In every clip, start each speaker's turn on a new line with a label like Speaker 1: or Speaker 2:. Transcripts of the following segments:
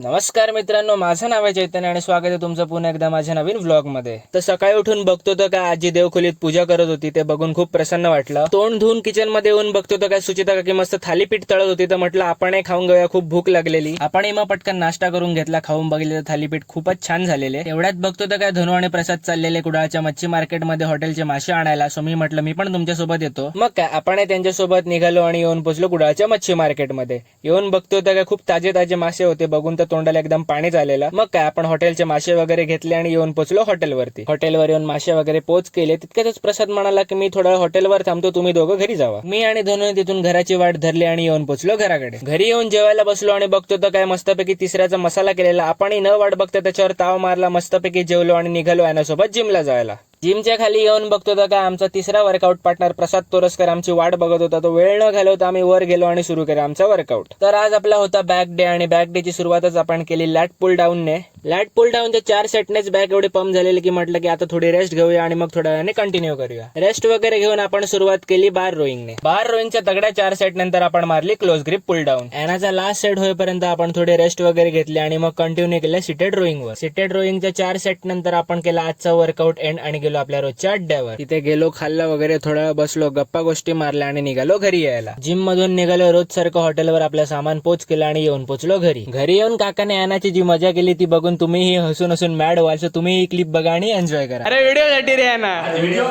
Speaker 1: नमस्कार मित्रांनो, माझं नाव आहे चैतन्य आणि स्वागत आहे तुमचं पुन्हा एकदा माझ्या नवीन व्लॉग मध्ये। तर सकाळी उठून बघतो तर काय आजी देवखोलीत पूजा करत होती, ते बघून खूप प्रसन्न वाटलं। तोंड धुवून किचन मध्ये येऊन बघतो तर काय सुचिता काकी मस्त थालीपीठ तळत होती, तर म्हटलं आपणही खाऊन घेऊया, खूप भूक लागलेली। आपणही मग पटकन नाश्ता करून घेतला, खाऊन बघितलं तर थालीपीठ खूपच छान झालेले। एवढ्यात बघतो तर काय धनु आणि प्रसाद चाललेले कुडाळच्या मच्छी मार्केटमध्ये हॉटेलचे मासे आणायला। सो मी म्हटलं मी पण तुमच्यासोबत येतो। मग काय आपण त्यांच्यासोबत निघालो आणि येऊन पोहोचलो कुडाळच्या मच्छी मार्केटमध्ये। येऊन बघतो तर काय खूप ताजे ताजे मासे होते, बघून तर तोंडाला एकदम पाणी झालेलं। मग काय आपण हॉटेलचे मासे वगैरे घेतले आणि येऊन पोहोचलो हॉटेलवरती। हॉटेलवर येऊन मासे वगैरे पोच केले, तितक्यातच प्रसाद म्हणाला की मी थोडा हॉटेलवर थांबतो, तुम्ही दोघं घरी जावा। मी आणि धनु तिथून घराची वाट धरली आणि येऊन पोहोचलो घराकडे। घरी येऊन जेवायला बसलो आणि बघतो तर काय मस्तपैकी तिसऱ्याचा मसाला केलेला। आपण न वाट बघता त्याच्यावर ताव मारला, मस्तपैकी जेवलो आणि निघालो यानासोबत जिमला जायला। जिमच्या खाली येऊन बघतो तर काय आमचा तिसरा वर्कआउट पार्टनर प्रसाद तोरसकर आमची वाट बघत होता। तो वेळ न घालवता आम्ही वर गेलो आणि सुरू केला आमचा वर्कआउट। तर आज आपला होता बॅक डे आणि बॅक डे ची सुरुवातच आपण केली लॅट पुल डाऊन ने। लॅट पुल डाऊनच्या 4 सेटनेच बॅक एवढे पंप झालेले की म्हटलं की आता थोडी रेस्ट घेऊया आणि मग थोड्या वेळाने कंटिन्यू करूया। रेस्ट वगैरे घेऊन आपण सुरुवात केली बार रोईंगने। बार रोईंगच्या तगड्या 4 सेट नंतर आपण मारली क्लोज ग्रिप पुल डाऊन। यानाचा लास्ट सेट होईपर्यंत आपण थोडे रेस्ट वगैरे घेतले आणि मग कंटिन्यू केलं सिटेड रोईंगवर। सिटेड रोईंगच्या 4 सेट नंतर आपण केला आजचा वर्कआउट एंड आणि गेलो आपल्या रोजच्या अड्ड्यावर। तिथे गेलो, खाल्लं वगैरे, थोडा वेळ बसलो, गप्पा गोष्टी मारल्या आणि निघालो घरी यायला। जिम मधून निघालो, रोज सारखं हॉटेलवर आपलं सामान पोच केलं आणि येऊन पोचलो घरी। घरी येऊन काकाने यानाची जी मजा केली ती बघून तुम्हीही हसून हसून मॅड व्हाल। सो तुम्ही ही क्लिप बघा आणि एन्जॉय करा। अरे व्हिडिओ साठी रे याना, व्हिडिओ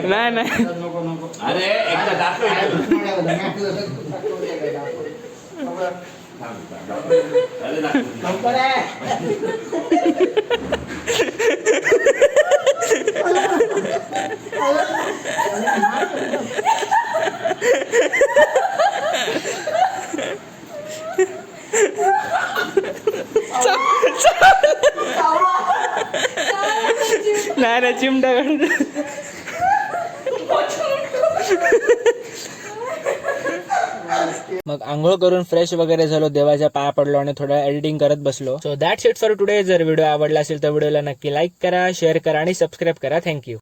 Speaker 1: नाही नाही
Speaker 2: अरे एकदा दाखव
Speaker 1: नाही रे चिमटा मग आंघोळ करून फ्रेश वगैरे झालो, देवाच्या पाया पडलो आणि थोडं एडिटिंग करत बसलो। So that's it for today. जर व्हिडिओ आवडला असेल तर व्हिडिओला नक्की लाईक करा, शेअर करा आणि सबस्क्राईब करा। थँक्यू।